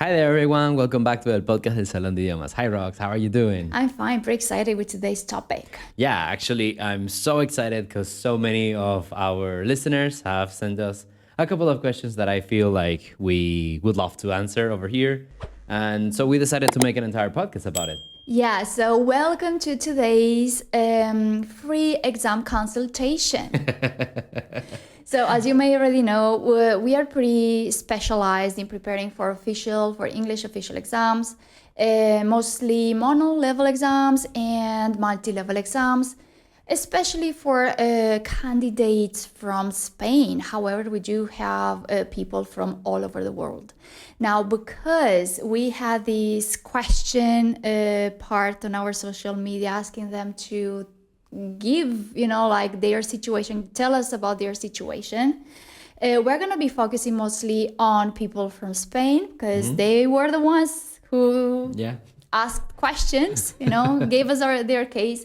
Hi there, everyone. Welcome back to the podcast del Salón de Idiomas. Hi, Rox. How are you doing? I'm fine, very excited with today's topic. Yeah, actually, I'm so excited because so many of our listeners have sent us a couple of questions that I feel like we would love to answer over here. And so we decided to make an entire podcast about it. Yeah, so welcome to today's free exam consultation. So as you may already know, we are pretty specialized in preparing for English official exams, mostly mono-level exams and multi-level exams, especially for candidates from Spain. However, we do have people from all over the world. Now, because we had this question part on our social media asking them to give, like their situation, tell us about their situation. We're going to be focusing mostly on people from Spain because they were the ones who asked questions, gave us their case.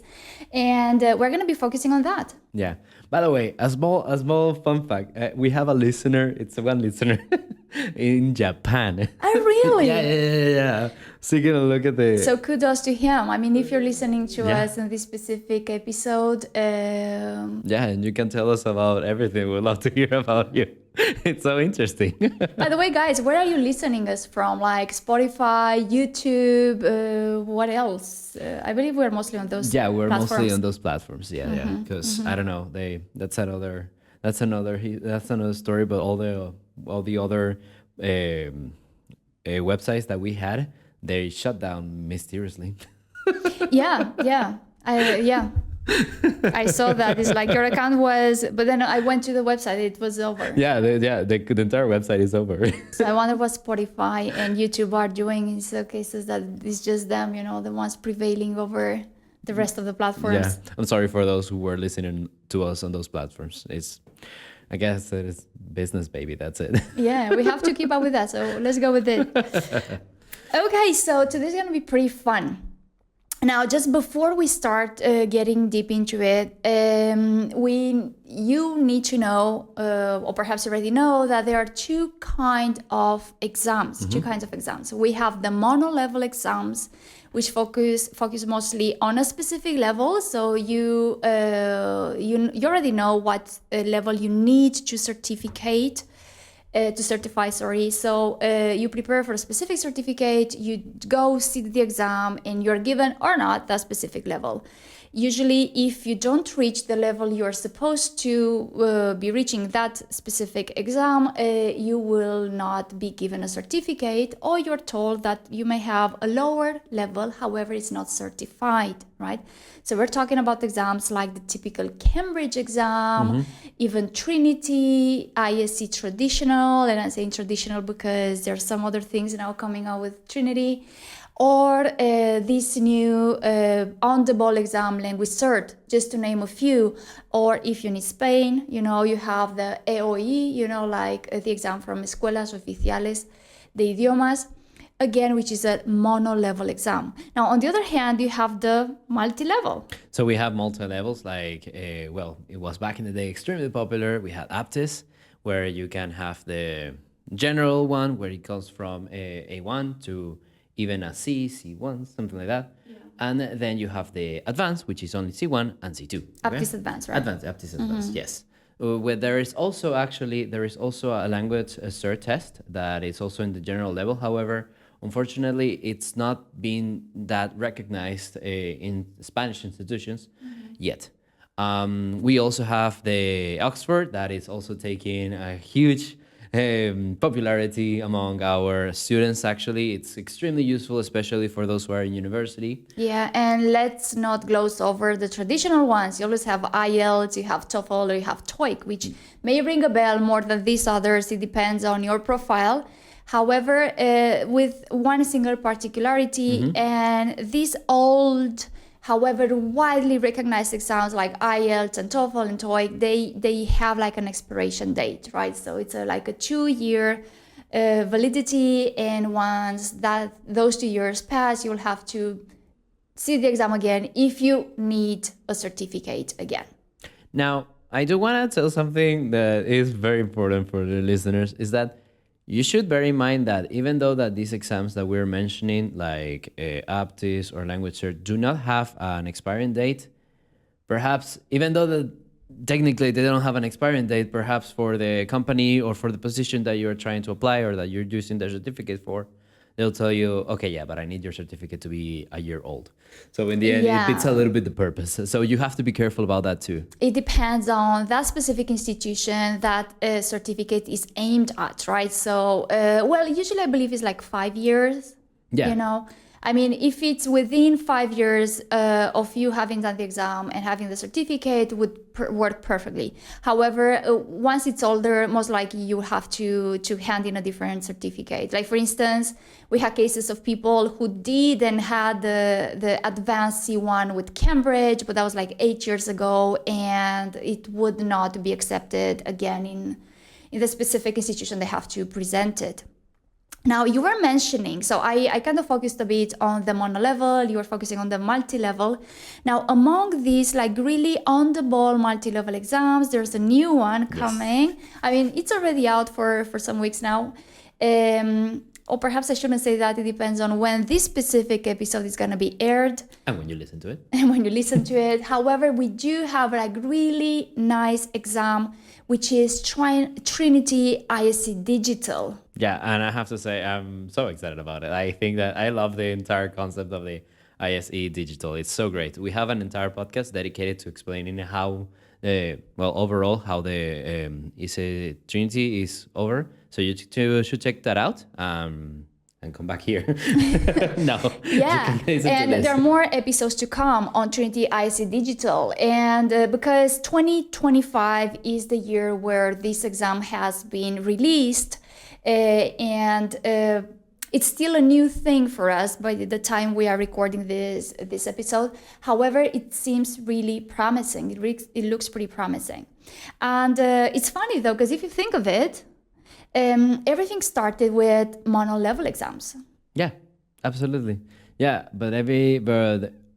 And we're going to be focusing on that. Yeah. By the way, a small fun fact. We have a listener. It's one listener in Japan. Oh, really? Yeah. So you can look at the... So kudos to him. I mean, if you're listening to us in this specific episode... Yeah, and you can tell us about everything. We'd love to hear about you. It's so interesting. By the way, guys, where are you listening us from? Like Spotify, YouTube, what else? I believe we're mostly on those Yeah, we're platforms. Mostly on those platforms. Yeah. Because I don't know, that's another story. But all the other websites that we had, they shut down mysteriously. Yeah. I saw that. It's like your account was, but then I went to the website. It was over. Yeah, the entire website is over. So I wonder what Spotify and YouTube are doing in some cases that it's just them, the ones prevailing over the rest of the platforms. Yeah, I'm sorry for those who were listening to us on those platforms. I guess it's business, baby. That's it. Yeah, we have to keep up with that. So let's go with it. Okay, so today's going to be pretty fun. Now, just before we start getting deep into it, you need to know, or perhaps already know, that there are two kinds of exams. We have the mono-level exams, which focus mostly on a specific level. So you already know what level you need to certify. So you prepare for a specific certificate, you go sit the exam, and you're given or not that specific level. Usually, if you don't reach the level you're supposed to be reaching that specific exam, you will not be given a certificate, or you're told that you may have a lower level, however, it's not certified, right? So we're talking about exams like the typical Cambridge exam, even Trinity, ISC traditional, and I'm saying traditional because there are some other things now coming out with Trinity, or this new on-the-ball exam, language cert, just to name a few. Or if you need Spain, you have the EOE, like the exam from Escuelas Oficiales de Idiomas, again, which is a mono-level exam. Now, on the other hand, you have the multi-level. So we have multi-levels, like, it was back in the day extremely popular. We had APTIS, where you can have the general one, where it goes from A1 to even a C, C1, something like that. Yeah. And then you have the advanced, which is only C1 and C2. APTIS advanced, right? APTIS advanced, yes. Where there is also a language cert test that is also in the general level. However, unfortunately, it's not being that recognized in Spanish institutions yet. We also have the Oxford that is also taking a huge popularity among our students. Actually, it's extremely useful, especially for those who are in university. Yeah, and let's not gloss over the traditional ones. You always have IELTS, you have TOEFL, or you have TOEIC, which may ring a bell more than these others. It depends on your profile. However, with one single particularity, and these old, however widely recognized exams like IELTS and TOEFL and TOEIC, they have like an expiration date, right? So it's like a 2-year validity, and once those 2 years pass, you'll have to sit the exam again if you need a certificate again. Now, I do want to tell something that is very important for the listeners, is that You should bear in mind that even though that these exams that we're mentioning, like APTIS or language cert, do not have an expiring date, perhaps even though technically they don't have an expiring date, perhaps for the company or for the position that you're trying to apply or that you're using the certificate for, they'll tell you, okay, yeah, but I need your certificate to be a year old. So in the end, it beats a little bit the purpose. So you have to be careful about that too. It depends on that specific institution that a certificate is aimed at, right? So, well, usually I believe it's like 5 years. Yeah. You know, I mean, if it's within 5 years of you having done the exam and having the certificate, would work perfectly. However, once it's older, most likely you will have to hand in a different certificate. Like for instance, we had cases of people who did and had the advanced C1 with Cambridge, but that was like 8 years ago, and it would not be accepted again in the specific institution they have to present it. Now, you were mentioning, so I kind of focused a bit on the mono level, you were focusing on the multi-level. Now, among these, like really on-the-ball multi-level exams, there's a new one coming. Yes. I mean, it's already out for some weeks now. Or perhaps I shouldn't say that, it depends on when this specific episode is going to be aired. And when you listen to it. And when you listen to it. However, we do have like really nice exam, which is Trinity ISC Digital. Yeah, and I have to say, I'm so excited about it. I think that I love the entire concept of the ISE Digital. It's so great. We have an entire podcast dedicated to explaining how, overall, how the ISE Trinity is over. So you should check that out and come back here. No. Yeah, and there are more episodes to come on Trinity ISE Digital. And because 2025 is the year where this exam has been released, and it's still a new thing for us by the time we are recording this episode. However, it seems really promising. It looks pretty promising. And it's funny though, because if you think of it, everything started with mono level exams. Yeah, absolutely. Yeah, but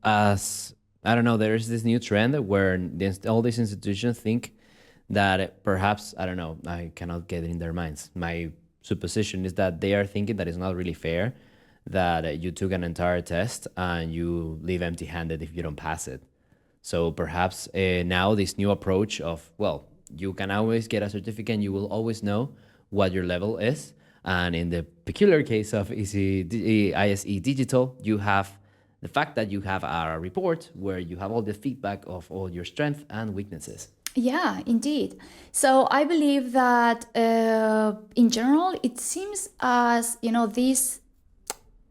as I don't know, there's this new trend where all these institutions think that perhaps, I don't know, I cannot get it in their minds. My supposition is that they are thinking that it's not really fair that you took an entire test and you leave empty-handed if you don't pass it. So perhaps now this new approach of, well, you can always get a certificate and you will always know what your level is. And in the peculiar case of ISE Digital, you have the fact that you have a report where you have all the feedback of all your strengths and weaknesses. Yeah, indeed. So I believe that in general, it seems as, these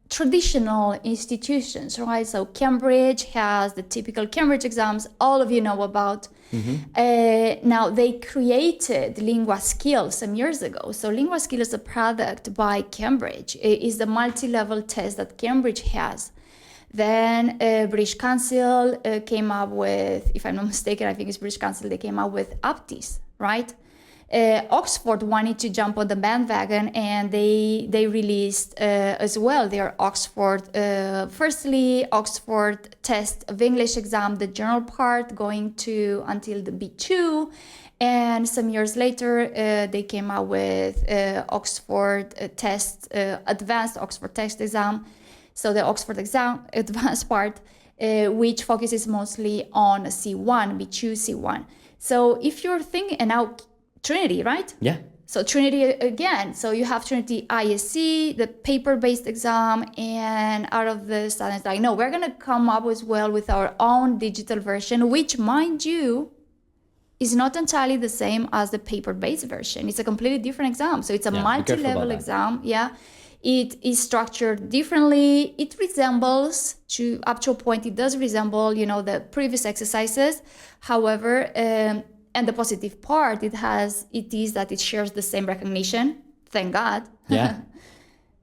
traditional institutions, right? So Cambridge has the typical Cambridge exams, all of you know about. Mm-hmm. Now, they created LinguaSkill some years ago. So LinguaSkill is a product by Cambridge. It is the multi-level test that Cambridge has. Then British Council came up with, if I'm not mistaken, I think it's British Council, they came up with APTIS, right? Oxford wanted to jump on the bandwagon and they released as well their Oxford, firstly, Oxford test of English exam, the general part going to until the B2. And some years later, they came out with Oxford test, advanced Oxford test exam. So the Oxford exam, advanced part, which focuses mostly on C1, B2, C1. So if you're thinking, and now Trinity, right? Yeah. So Trinity again, so you have Trinity ISC, the paper-based exam, and out of the students, like, no, we're gonna come up as well with our own digital version, which, mind you, is not entirely the same as the paper-based version. It's a completely different exam. So it's a multi-level exam, yeah. It is structured differently. It resembles, up to a point, it does resemble, the previous exercises. However, and the positive part, it is that it shares the same recognition. Thank God. Yeah.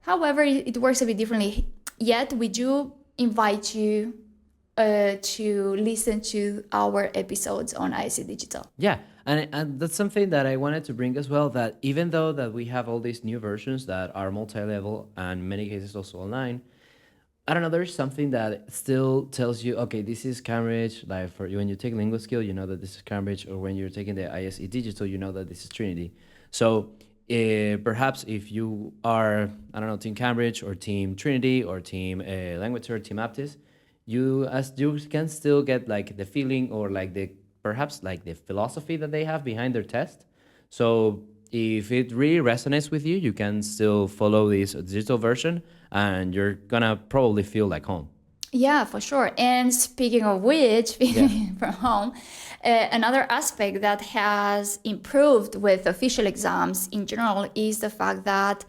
However, it works a bit differently. Yet, we do invite you to listen to our episodes on ISE Digital. Yeah. And that's something that I wanted to bring as well, that even though that we have all these new versions that are multi-level and in many cases also online, I don't know, there's something that still tells you, okay, this is Cambridge. Like for you, when you take LinguaSkill, you know that this is Cambridge, or when you're taking the ISE Digital, you know that this is Trinity. So perhaps if you are, I don't know, Team Cambridge or Team Trinity or Team Language or Team Aptis, you can still get like the feeling or like perhaps like the philosophy that they have behind their test. So if it really resonates with you, you can still follow this digital version and you're gonna probably feel like home. Yeah, for sure. And speaking of which, speaking from home, another aspect that has improved with official exams in general is the fact that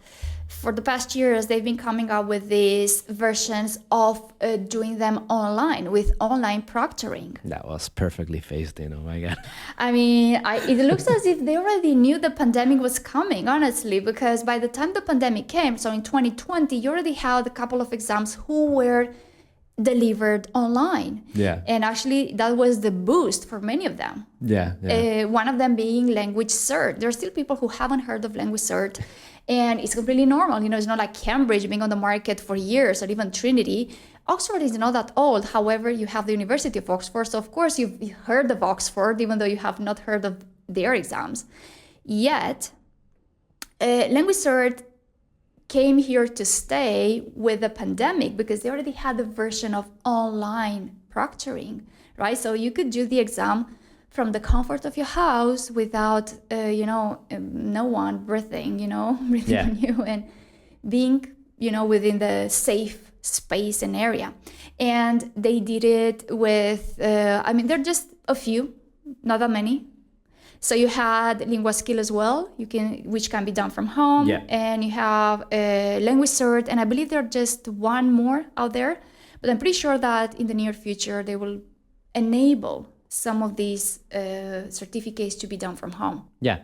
for the past years, they've been coming up with these versions of doing them online with online proctoring. That was perfectly phased in. Oh my God. I mean, it looks as if they already knew the pandemic was coming, honestly, because by the time the pandemic came, so in 2020, you already had a couple of exams who were delivered online. Yeah. And actually, that was the boost for many of them. Yeah. One of them being language cert. There are still people who haven't heard of language cert, and it's completely normal. You know, it's not like Cambridge being on the market for years, or even Trinity. Oxford is not that old. However, you have the University of Oxford. So, of course, you've heard of Oxford, even though you have not heard of their exams. Yet, language cert came here to stay with the pandemic because they already had a version of online proctoring, right? So you could do the exam from the comfort of your house without, no one breathing, breathing on you and being, within the safe space and area. And they did it with, there are just a few, not that many. So you had Lingua Skill as well, which can be done from home. Yeah. And you have Language Cert, and I believe there are just one more out there. But I'm pretty sure that in the near future, they will enable some of these certificates to be done from home. Yeah.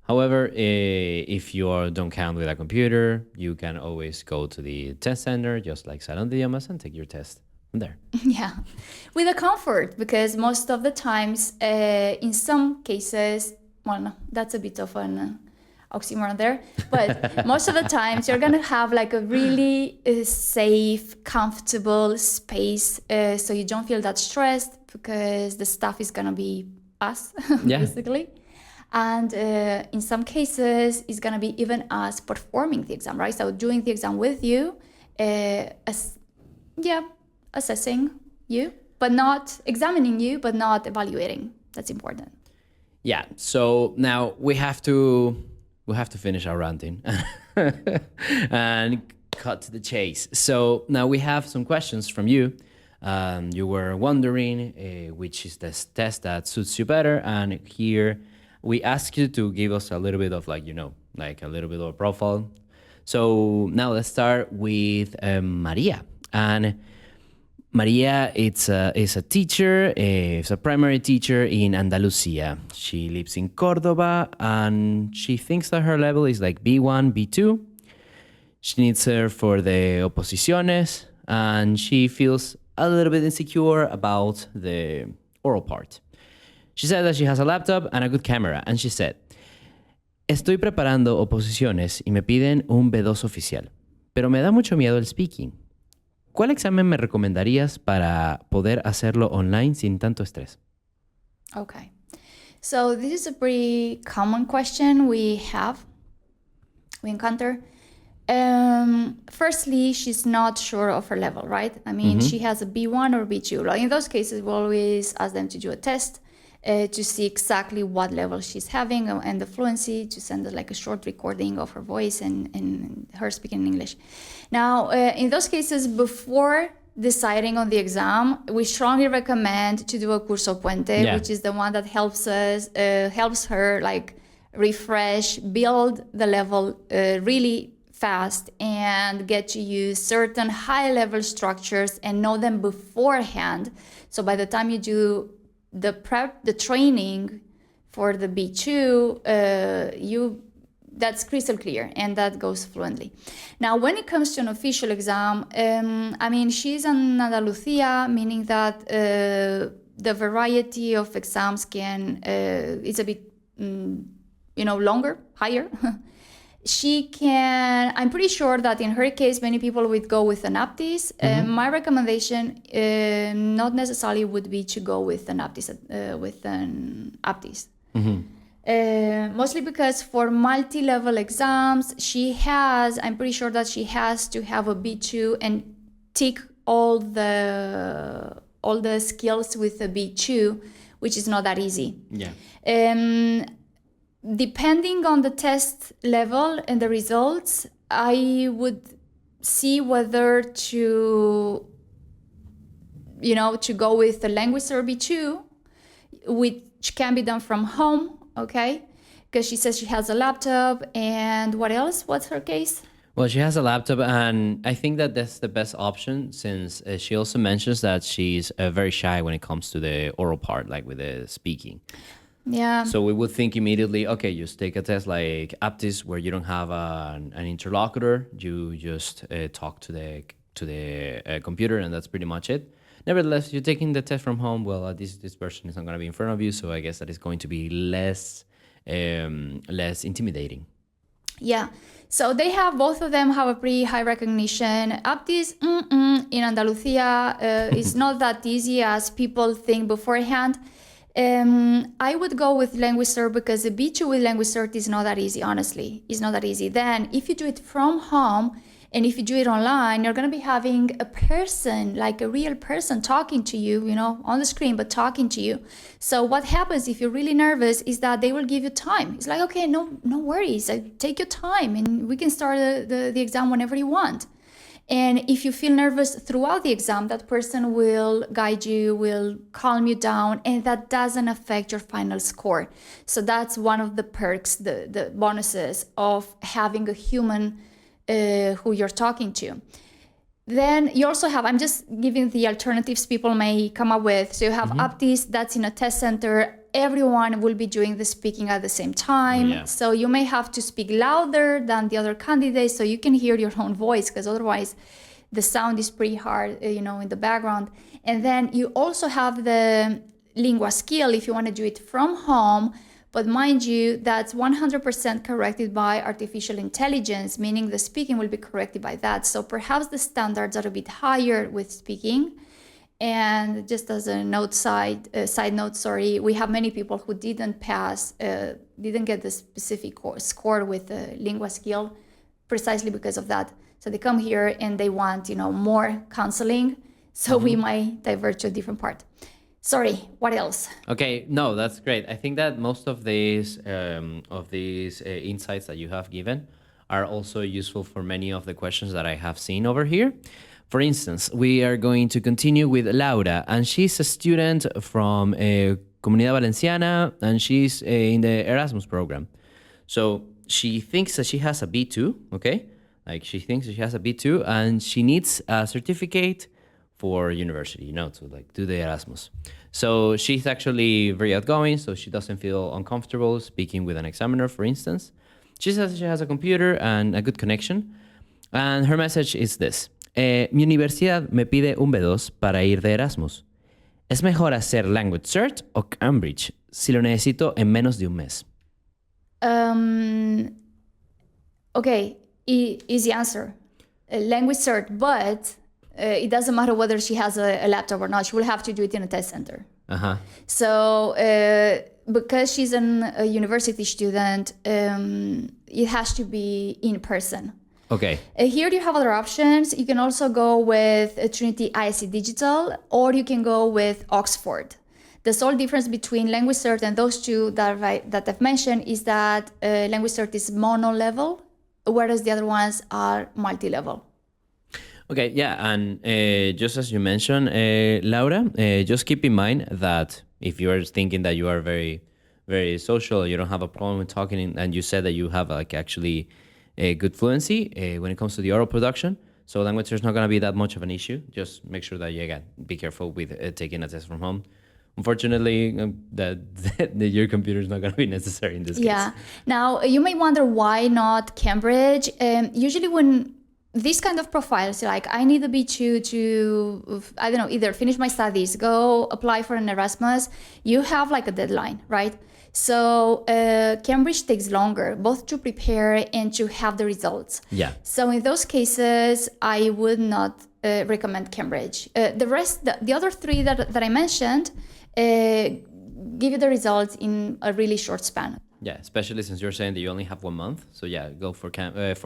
However, if you don't count with a computer, you can always go to the test center, just like Salón de Idiomas, and take your test from there. Yeah, with a comfort, because most of the times, in some cases, well, no, that's a bit of an oxymoron there, but most of the times you're gonna have like a really safe, comfortable space, so you don't feel that stressed because the staff is gonna be us, basically. And in some cases, it's gonna be even us performing the exam, right? So doing the exam with you, assessing you, but not examining you, but not evaluating. That's important. Yeah. So now we have to finish our ranting and cut to the chase. So now we have some questions from you. You were wondering which is the test that suits you better, and here we ask you to give us a little bit of a little bit of a profile. So now let's start with Maria. And Maria is a teacher, is a primary teacher in Andalusia. She lives in Córdoba, and she thinks that her level is like B1, B2. She needs her for the oposiciones, and she feels a little bit insecure about the oral part. She said that she has a laptop and a good camera, and she said, estoy preparando oposiciones y me piden un B2 oficial, pero me da mucho miedo el speaking. ¿Cuál examen me recomendarías para poder hacerlo online sin tanto estrés? Okay. So this is a pretty common question we encounter. Firstly, she's not sure of her level, right? I mean, she has a B1 or B2. Like in those cases, we always ask them to do a test to see exactly what level she's having and the fluency, to send us like a short recording of her voice and her speaking in English. Now, in those cases, before deciding on the exam, we strongly recommend to do a curso puente, which is the one that helps her like refresh, build the level really fast, and get to use certain high-level structures and know them beforehand. So by the time you do the training for the B2, that's crystal clear, and that goes fluently. Now, when it comes to an official exam, she's in Andalusia, meaning that the variety of exams is a bit, longer, higher. I'm pretty sure that in her case, many people would go with an Aptis. My recommendation, not necessarily would be to go with an Aptis. Mostly because for multi-level exams, I'm pretty sure that she has to have a B2 and tick all the skills with a B2, which is not that easy. Yeah. Depending on the test level and the results, I would see whether to go with the language or B2, which can be done from home, okay? Because she says she has a laptop, and what else? What's her case? Well, she has a laptop, and I think that that's the best option, since she also mentions that she's very shy when it comes to the oral part, like with the speaking. Yeah. So we would think immediately, okay, just take a test like Aptis, where you don't have an interlocutor. You just talk to the computer, and that's pretty much it. Nevertheless, you're taking the test from home. Well, this person is not going to be in front of you, so I guess that is going to be less intimidating. Yeah. So both of them have a pretty high recognition. Aptis in Andalusia is not that easy as people think beforehand. I would go with language cert because the B2 with language cert is not that easy, honestly. It's not that easy. Then if you do it from home, and if you do it online, you're going to be having a person, like a real person talking to you, on the screen, but talking to you. So what happens if you're really nervous is that they will give you time. It's like, okay, no worries. Take your time and we can start the exam whenever you want. And if you feel nervous throughout the exam, that person will guide you, will calm you down, and that doesn't affect your final score. So that's one of the perks, the bonuses of having a human who you're talking to. Then you also have, I'm just giving the alternatives people may come up with. So you have Aptis, that's in a test center. Everyone will be doing the speaking at the same time. Yeah. So you may have to speak louder than the other candidates so you can hear your own voice, because otherwise the sound is pretty hard, in the background. And then you also have the lingua skill if you want to do it from home. But mind you, that's 100% corrected by artificial intelligence, meaning the speaking will be corrected by that. So perhaps the standards are a bit higher with speaking. And just as a side note, we have many people who didn't get the specific score with the lingua skill precisely because of that. So they come here and they want, more counseling. So we might divert to a different part. Sorry, what else? Okay, no, that's great. I think that most of these insights that you have given are also useful for many of the questions that I have seen over here. For instance, we are going to continue with Laura, and she's a student from Comunidad Valenciana, and she's in the Erasmus program. So she thinks that she has a B2, okay? Like she thinks that she has a B2, and she needs a certificate for university, to do the Erasmus. So she's actually very outgoing, so she doesn't feel uncomfortable speaking with an examiner, for instance. She says she has a computer and a good connection. And her message is this. Mi universidad me pide un B2 para ir de Erasmus. ¿Es mejor hacer Language Cert o Cambridge si lo necesito en menos de un mes? Okay, easy answer. Language Cert, but it doesn't matter whether she has a laptop or not. She will have to do it in a test center. So because she's a university student, it has to be in person. Okay. Here you have other options. You can also go with Trinity ISC Digital, or you can go with Oxford. The sole difference between Language Cert and those two that I've mentioned is that Language Cert is mono-level, whereas the other ones are multi-level. Okay, yeah, and just as you mentioned, Laura, just keep in mind that if you are thinking that you are very, very social, you don't have a problem with talking, and you said that you have actually a good fluency when it comes to the oral production, so language is not going to be that much of an issue. Just make sure that you, again, be careful with taking a test from home. Unfortunately, your computer is not going to be necessary in this case. Yeah. Now, you may wonder why not Cambridge. Usually when this kind of profiles, like I need a B2 to, either finish my studies, go apply for an Erasmus, you have like a deadline, right? So Cambridge takes longer, both to prepare and to have the results. Yeah. So in those cases, I would not recommend Cambridge. The other three that I mentioned, give you the results in a really short span. Yeah, especially since you're saying that you only have 1 month. So yeah, go for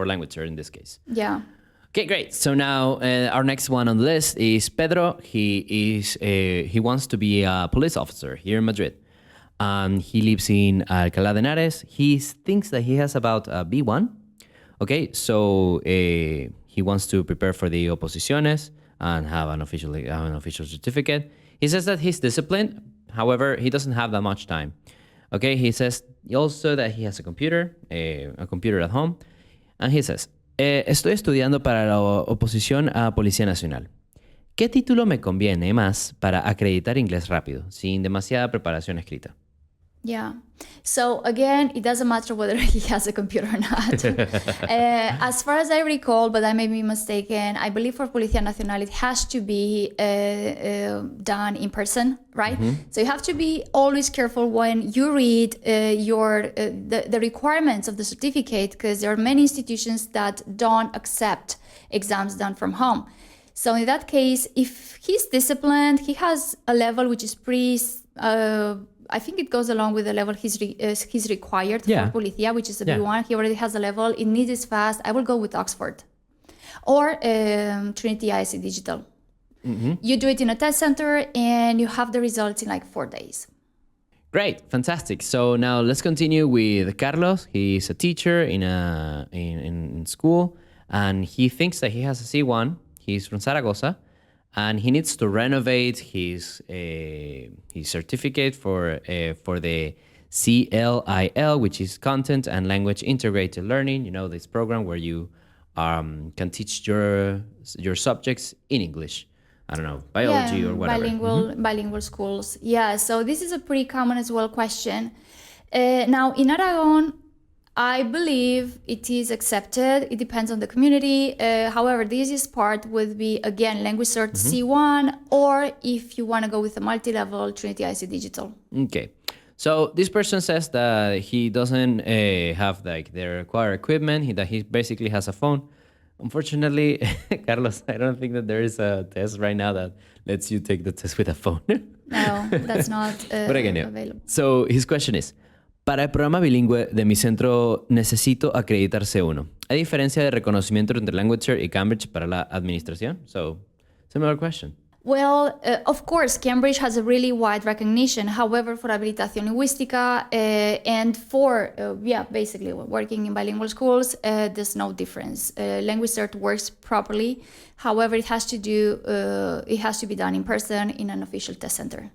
language cert in this case. Yeah. Okay, great. So now our next one on the list is Pedro. He wants to be a police officer here in Madrid. He lives in Alcalá de Henares. He thinks that he has about a B1. Okay, so he wants to prepare for the oposiciones and have an official certificate. He says that he's disciplined. However, he doesn't have that much time. Okay, he says also that he has a computer at home. And he says, estoy estudiando para la oposición a Policía Nacional. ¿Qué título me conviene más para acreditar inglés rápido, sin demasiada preparación escrita? Yeah. So again, it doesn't matter whether he has a computer or not. As far as I recall, but I may be mistaken, I believe for Policía Nacional it has to be done in person, right? Mm-hmm. So you have to be always careful when you read the requirements of the certificate, because there are many institutions that don't accept exams done from home. So in that case, if he's disciplined, he has a level which is pretty... I think it goes along with the level he's required for Policía, which is a B1. He already has a level. It needs fast. I will go with Oxford or Trinity IC Digital. Mm-hmm. You do it in a test center and you have the results in like 4 days. Great, fantastic. So now let's continue with Carlos. He's a teacher in school, and he thinks that he has a C1. He's from Zaragoza. And he needs to renovate his certificate for the CLIL, which is Content and Language Integrated Learning. You know, this program where you can teach your subjects in English. I don't know, biology or whatever. Bilingual schools. Yeah, so this is a pretty common as well question. Now, in Aragon, I believe it is accepted. It depends on the community. However, the easiest part would be, again, language cert C1, or if you want to go with a multi-level, Trinity IC Digital. Okay. So this person says that he doesn't have like the required equipment, that he basically has a phone. Unfortunately, Carlos, I don't think that there is a test right now that lets you take the test with a phone. No, that's not available. So his question is, para el programa bilingüe de mi centro necesito acreditar C1. ¿Hay diferencia de reconocimiento entre Language Cert y Cambridge para la administración? So, similar question. Well, of course, Cambridge has a really wide recognition. However, for habilitación lingüística and for, basically working in bilingual schools, there's no difference. Language Cert works properly. However, it has to be done in person in an official test center.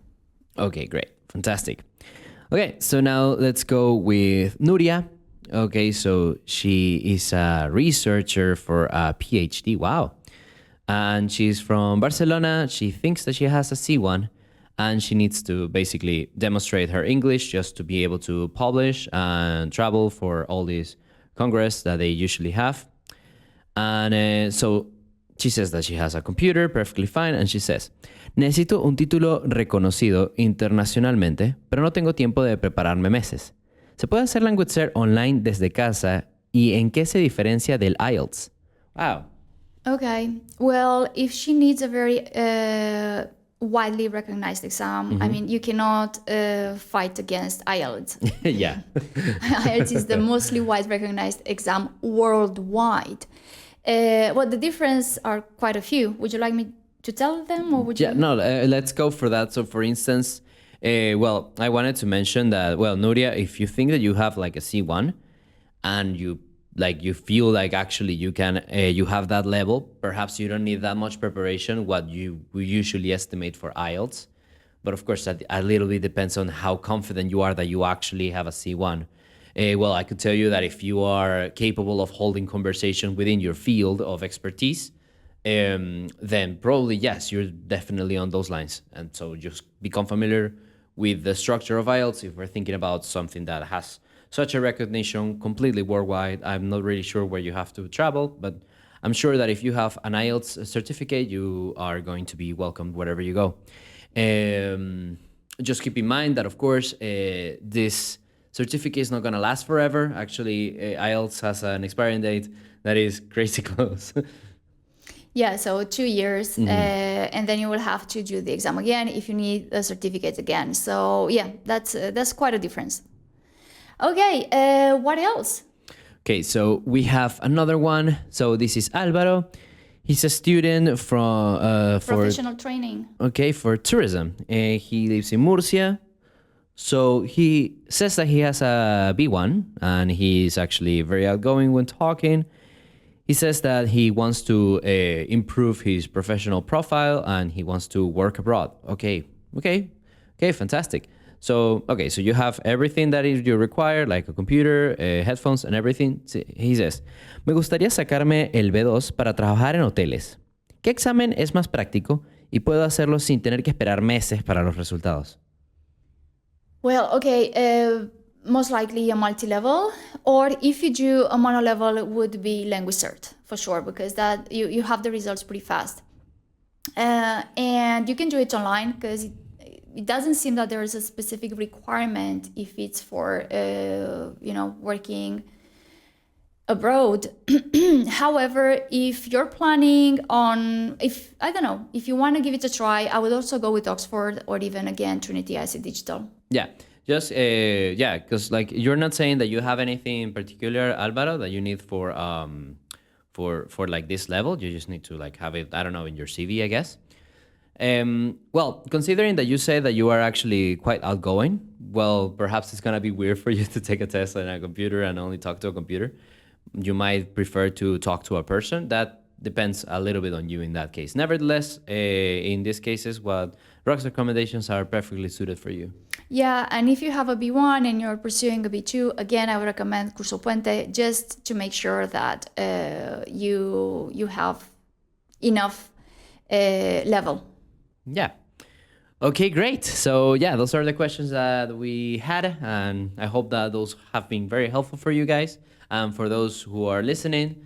Okay, great. Fantastic. Okay, so now let's go with Nuria. Okay, so she is a researcher for a PhD. Wow. And she's from Barcelona. She thinks that she has a C1, and she needs to basically demonstrate her English just to be able to publish and travel for all these congress that they usually have. And so she says that she has a computer, perfectly fine, and she says, necesito un título reconocido internacionalmente, pero no tengo tiempo de prepararme meses. ¿Se puede hacer Language Cert online desde casa y en qué se diferencia del IELTS? Wow. Okay. Well, if she needs a very widely recognized exam, I mean, you cannot fight against IELTS. Yeah. IELTS is the mostly wide recognized exam worldwide. Well, the difference are quite a few. Would you like me to tell them, or would you? Yeah, no, let's go for that. So for instance, I wanted to mention that, Nuria, if you think that you have like a C1 and you feel like actually you can, you have that level, perhaps you don't need that much preparation, what we usually estimate for IELTS. But of course, that a little bit depends on how confident you are that you actually have a C1. I could tell you that if you are capable of holding conversation within your field of expertise, then probably, yes, you're definitely on those lines. And so just become familiar with the structure of IELTS if we're thinking about something that has such a recognition completely worldwide. I'm not really sure where you have to travel, but I'm sure that if you have an IELTS certificate, you are going to be welcomed wherever you go. Just keep in mind that, of course, this certificate is not going to last forever. Actually, IELTS has an expiring date that is crazy close. Yeah, so 2 years, and then you will have to do the exam again if you need a certificate again. So yeah, that's quite a difference. Okay, what else? Okay, so we have another one. So this is Álvaro. He's a student from Professional training. Okay, for tourism. He lives in Murcia. So he says that he has a B1 and he's actually very outgoing when talking. He says that he wants to improve his professional profile and he wants to work abroad. Okay, fantastic. So you have everything that you require, like a computer, headphones, and everything. He says, me gustaría sacarme el B2 para trabajar en hoteles. ¿Qué examen es más práctico y puedo hacerlo sin tener que esperar meses para los resultados? Well, okay, most likely a multi-level, or if you do a mono-level, it would be language cert, for sure, because that you have the results pretty fast. And you can do it online, because it doesn't seem that there is a specific requirement if it's for, working abroad. However, if you're planning on, if you want to give it a try, I would also go with Oxford or even again Trinity IC Digital. Yeah, just because like you're not saying that you have anything in particular, Alvaro, that you need for like this level. You just need to like have it, I don't know, in your CV, I guess. Well, considering that you say that you are actually quite outgoing, well, perhaps it's gonna be weird for you to take a test on a computer and only talk to a computer. You might prefer to talk to a person. That depends a little bit on you in that case. Nevertheless, in these cases, what Rox's recommendations are perfectly suited for you. Yeah, and if you have a B1 and you're pursuing a B2, again, I would recommend Curso Puente just to make sure that you have enough level. Yeah. Okay, great. So yeah, those are the questions that we had, and I hope that those have been very helpful for you guys. And for those who are listening,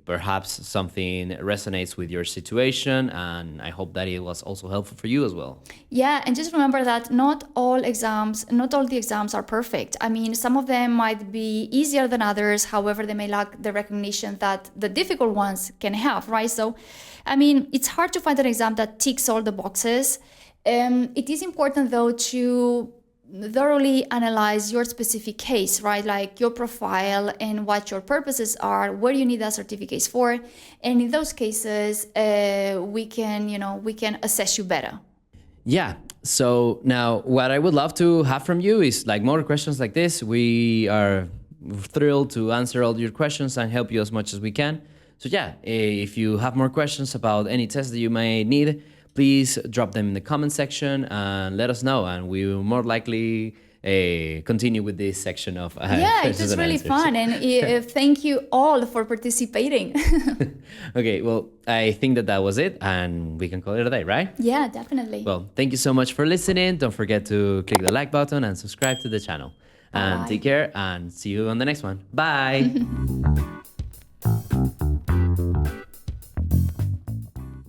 perhaps something resonates with your situation, and I hope that it was also helpful for you as well. Yeah, and just remember that not all the exams are perfect. I mean, some of them might be easier than others, however, they may lack the recognition that the difficult ones can have, right? So, I mean, it's hard to find an exam that ticks all the boxes. It is important, though, to thoroughly analyze your specific case, right? Like your profile and what your purposes are, where you need that certificates for. And in those cases, we can assess you better. Yeah. So now what I would love to have from you is like more questions like this. We are thrilled to answer all your questions and help you as much as we can. So yeah, if you have more questions about any test that you may need, please drop them in the comment section and let us know, and we will more likely continue with this section of yeah, it was really fun, and thank you all for participating. Okay, well, I think that was it, and we can call it a day, right? Yeah, definitely. Well, thank you so much for listening. Don't forget to click the like button and subscribe to the channel. And take care, and see you on the next one. Bye.